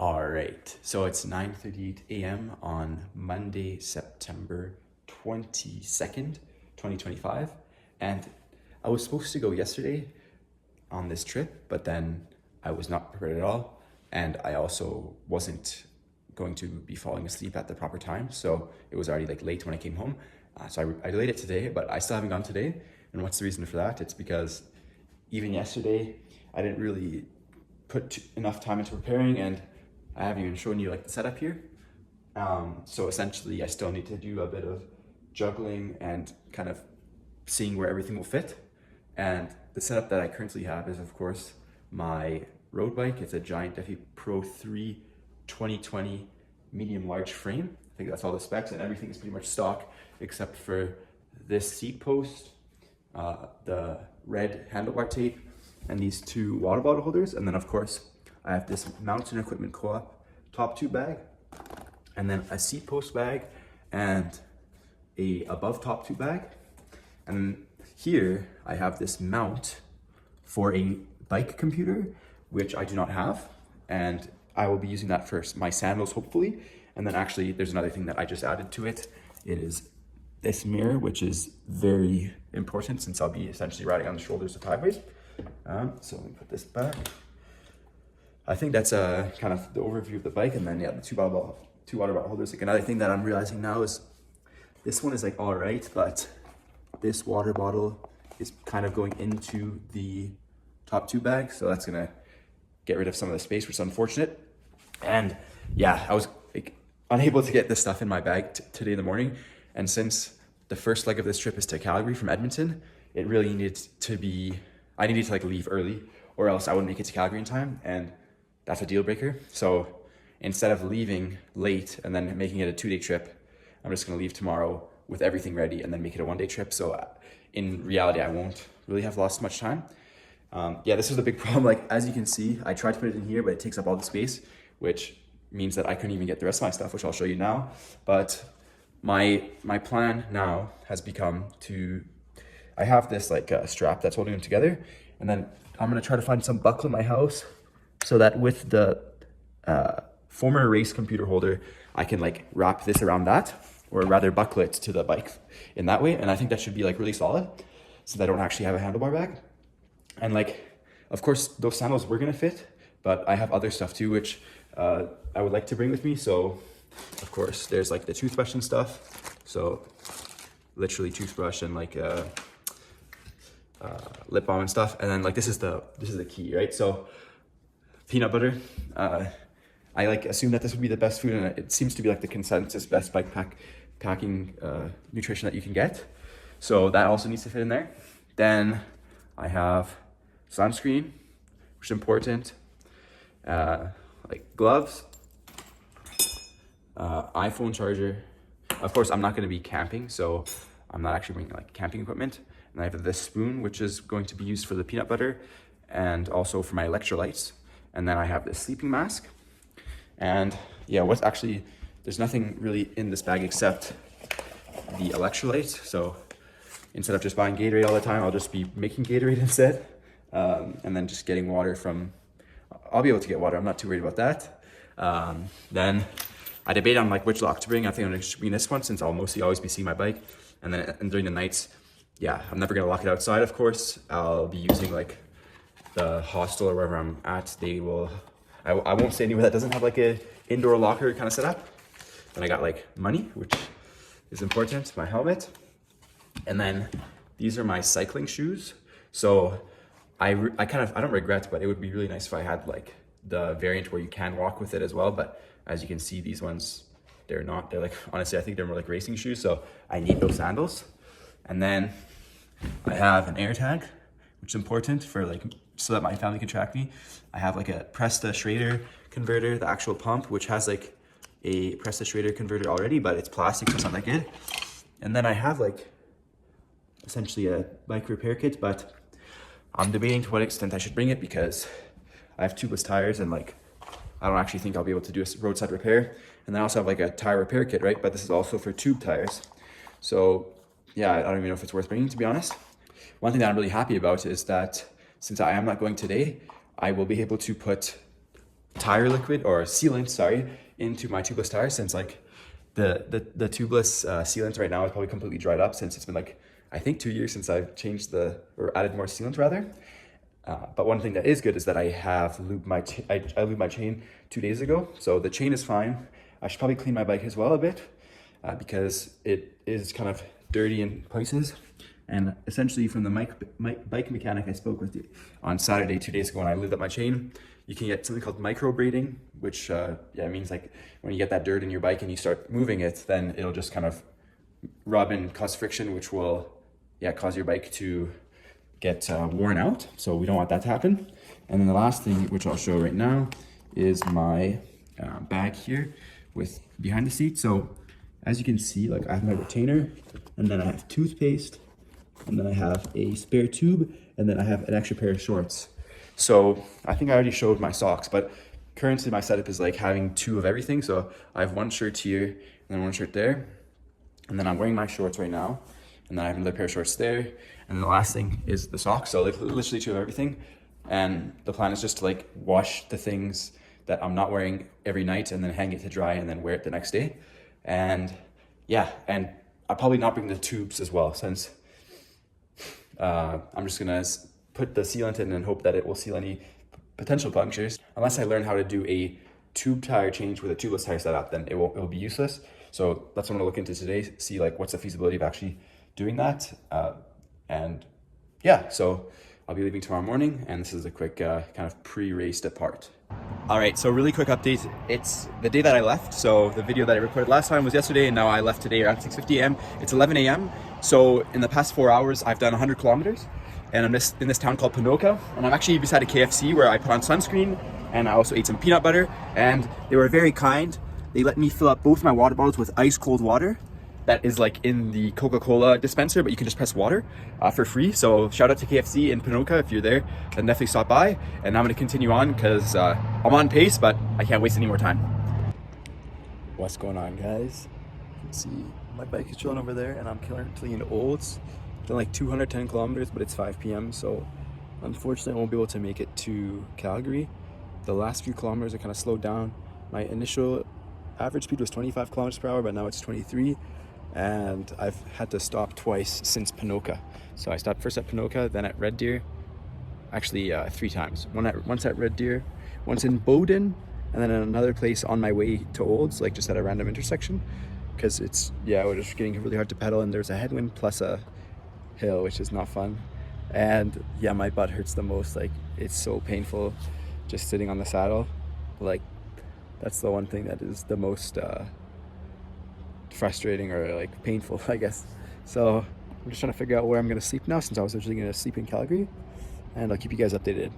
All right, so it's 9:38 a.m. on Monday, September 22nd, 2025. And I was supposed to go yesterday on this trip, but then I was not prepared at all. And I also wasn't going to be falling asleep at the proper time. So it was already like late when I came home. So I delayed it today, but I still haven't gone today. And what's the reason for that? It's because even yesterday, I didn't really put enough time into preparing, and I haven't even shown you like the setup here. So essentially I still need to do a bit of juggling and kind of seeing where everything will fit. And the setup that I currently have is of course my road bike. It's a Giant Defi Pro 3 2020 medium large frame. I think that's all the specs, and everything is pretty much stock except for this seat post, the red handlebar tape, and these two water bottle holders. And then of course I have this Mountain Equipment Co-op top tube bag, and then a seat post bag and a above top tube bag. And here I have this mount for a bike computer, which I do not have, and I will be using that for my sandals hopefully. And then actually there's another thing that I just added to it. It is this mirror, which is very important since I'll be essentially riding on the shoulders of highways. So let me put this back. I think that's kind of the overview of the bike. And then yeah, the two water bottle holders. Like another thing that I'm realizing now is this one is like all right, but this water bottle is kind of going into the top tube bag. So that's gonna get rid of some of the space, which is unfortunate. And yeah, I was like unable to get this stuff in my bag today in the morning. And since the first leg of this trip is to Calgary from Edmonton, it really needed to be, I needed to like leave early or else I wouldn't make it to Calgary in time. And that's a deal breaker. So instead of leaving late and then making it a 2-day trip, I'm just gonna leave tomorrow with everything ready and then make it a 1-day trip. So in reality, I won't really have lost much time. Yeah, this is the big problem. Like, as you can see, I tried to put it in here, but it takes up all the space, which means that I couldn't even get the rest of my stuff, which I'll show you now. But my plan now has become to, I have this like strap that's holding them together, and then I'm gonna try to find some buckle in my house so that with the former race computer holder, I can like wrap this around that, or rather buckle it to the bike in that way. And I think that should be like really solid since I don't actually have a handlebar bag. And like, of course, those sandals were gonna fit, but I have other stuff too, which I would like to bring with me. So of course, there's like the toothbrush and stuff. So literally toothbrush and like lip balm and stuff. And then like, this is the key, right? So peanut butter. I like assume that this would be the best food, and it seems to be like the consensus best bike packing nutrition that you can get. So that also needs to fit in there. Then I have sunscreen, which is important. Like gloves, iPhone charger. Of course, I'm not going to be camping, so I'm not actually bringing like camping equipment. And I have this spoon, which is going to be used for the peanut butter and also for my electrolytes. And then I have this sleeping mask. And yeah, there's nothing really in this bag except the electrolytes. So instead of just buying Gatorade all the time, I'll just be making Gatorade instead. And then just getting water I'll be able to get water. I'm not too worried about that. Then I debate on like which lock to bring. I think I'm gonna bring this one since I'll mostly always be seeing my bike. And then during the nights, yeah, I'm never gonna lock it outside, of course. I'll be using like the hostel or wherever I'm at. I won't say anywhere that doesn't have like a indoor locker kind of setup. Then I got like money, which is important, my helmet. And then these are my cycling shoes. So I don't regret, but it would be really nice if I had like the variant where you can walk with it as well. But as you can see, these ones, they're like, honestly, I think they're more like racing shoes. So I need those sandals. And then I have an air tag, which is important for like, so that my family can track me. I have like a Presta Schrader converter, the actual pump, which has like a Presta Schrader converter already, but it's plastic, so it's not that good. And then I have like essentially a bike repair kit, but I'm debating to what extent I should bring it because I have tubeless tires and like, I don't actually think I'll be able to do a roadside repair. And then I also have like a tire repair kit, right? But this is also for tube tires. So yeah, I don't even know if it's worth bringing, to be honest. One thing that I'm really happy about is that since I am not going today, I will be able to put tire liquid or sealant, sorry, into my tubeless tires, since like the tubeless sealant right now is probably completely dried up, since it's been like I think 2 years since I've changed or added more sealant rather. But one thing that is good is that I have lubed I lubed my chain 2 days ago, so the chain is fine. I should probably clean my bike as well a bit because it is kind of dirty in places. And essentially from the bike mechanic I spoke with on Saturday 2 days ago when I lubed up my chain, you can get something called micro braiding, which it means like when you get that dirt in your bike and you start moving it, then it'll just kind of rub and cause friction, which will cause your bike to get worn out. So we don't want that to happen. And then the last thing, which I'll show right now, is my bag here with behind the seat. So as you can see, like I have my retainer, and then I have toothpaste, and then I have a spare tube, and then I have an extra pair of shorts. So I think I already showed my socks, but currently my setup is like having 2 of everything. So I have 1 shirt here and then 1 shirt there. And then I'm wearing my shorts right now. And then I have another pair of shorts there. And then the last thing is the socks. So like literally 2 of everything. And the plan is just to like wash the things that I'm not wearing every night and then hang it to dry and then wear it the next day. And yeah, and I'll probably not bring the tubes as well, since I'm just gonna put the sealant in and hope that it will seal any potential punctures. Unless I learn how to do a tube tire change with a tubeless tire setup, then it will be useless. So that's what I'm gonna look into today, see like what's the feasibility of actually doing that. And yeah, so I'll be leaving tomorrow morning, and this is a quick kind of pre-race depart. All right, so really quick update. It's the day that I left. So the video that I recorded last time was yesterday, and now I left today around 6:50 a.m. It's 11 a.m. So in the past 4 hours, I've done 100 kilometers, and I'm just in this town called Ponoka, and I'm actually beside a KFC where I put on sunscreen, and I also ate some peanut butter, and they were very kind. They let me fill up both my water bottles with ice cold water. That is like in the Coca-Cola dispenser, but you can just press water for free. So shout out to KFC in Ponoka. If you're there, then definitely stop by. And I'm gonna continue on because I'm on pace, but I can't waste any more time. What's going on, guys? You can see my bike is chilling over there, and I'm currently in Olds. Done like 210 kilometers, but it's 5 p.m. So unfortunately I won't be able to make it to Calgary. The last few kilometers are kind of slowed down. My initial average speed was 25 kilometers per hour, but now it's 23. And I've had to stop twice since Ponoka. So I stopped first at Ponoka, then at Red Deer, actually 3 times. Once at Red Deer, once in Bowden, and then in another place on my way to Olds, like just at a random intersection, because it's, it was just getting really hard to pedal, and there's a headwind plus a hill, which is not fun. And yeah, my butt hurts the most. Like, it's so painful just sitting on the saddle. Like, that's the one thing that is the most frustrating or like painful, I guess. So I'm just trying to figure out where I'm gonna sleep now, since I was originally gonna sleep in Calgary, and I'll keep you guys updated.